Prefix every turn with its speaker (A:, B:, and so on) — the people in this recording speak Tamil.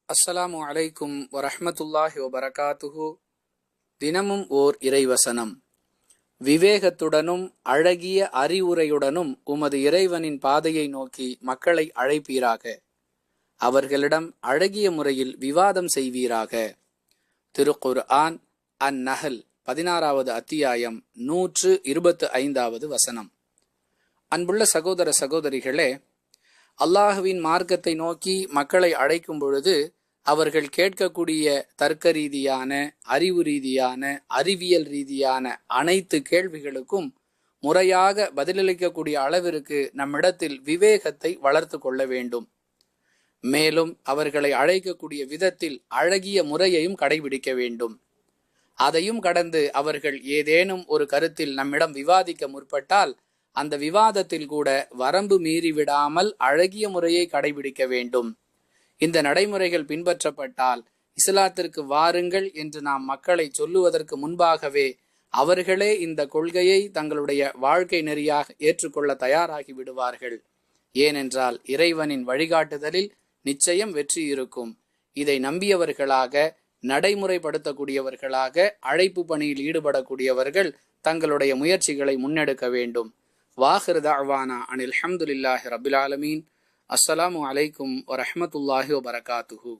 A: அஸ்ஸலாமு அலைக்கும் வரஹ்மத்துல்லாஹி வபரகாத்துஹு. தினமும் ஓர் இறைவசனம். விவேகத்துடனும் அழகிய அறிவுரையுடனும் உமது இறைவனின் பாதையை நோக்கி மக்களை அழைப்பீராக. அவர்களிடம் அழகிய முறையில் விவாதம் செய்வீராக. திருக்குர்ஆன் அந்நஹல் 16வது அத்தியாயம் 125வது வசனம். அன்புள்ள சகோதர சகோதரிகளே, அல்லாஹுவின் மார்க்கத்தை நோக்கி மக்களை அழைக்கும் பொழுது அவர்கள் கேட்கக்கூடிய தர்க்க ரீதியான, அறிவு ரீதியான, அறிவியல் ரீதியான அனைத்து கேள்விகளுக்கும் முறையாக பதிலளிக்கக்கூடிய அளவிற்கு நம்மிடத்தில் விவேகத்தை வளர்த்து கொள்ள வேண்டும். மேலும் அவர்களை அழைக்கக்கூடிய விதத்தில் அழகிய முறையையும் கடைபிடிக்க வேண்டும். அதையும் கடந்து அவர்கள் ஏதேனும் ஒரு கருத்தில் நம்மிடம் விவாதிக்க முற்பட்டால் அந்த விவாதத்தில் கூட வரம்பு மீறிவிடாமல் அழகிய முறையை கடைபிடிக்க வேண்டும். இந்த நடைமுறைகள் பின்பற்றப்பட்டால் இஸ்லாத்திற்கு வாருங்கள் என்று நாம் மக்களை சொல்லுவதற்கு முன்பாகவே அவர்களே இந்த கொள்கையை தங்களுடைய வாழ்க்கை நெறியாக ஏற்றுக்கொள்ள தயாராகி விடுவார்கள். ஏனென்றால் இறைவனின் வழிகாட்டுதலில் நிச்சயம் வெற்றி இருக்கும். இதை நம்பியவர்களாக, நடைமுறைப்படுத்தக்கூடியவர்களாக, அழைப்பு பணியில் ஈடுபடக்கூடியவர்கள் தங்களுடைய முயற்சிகளை முன்னெடுக்க வேண்டும். வாஹிர் தஅவானா அனில் ஹம்துலில்லாஹி ரப்பில் ஆலமீன். அஸ்ஸலாமு அலைக்கும் வரஹ்மத்துல்லாஹி வபரகாத்துஹு.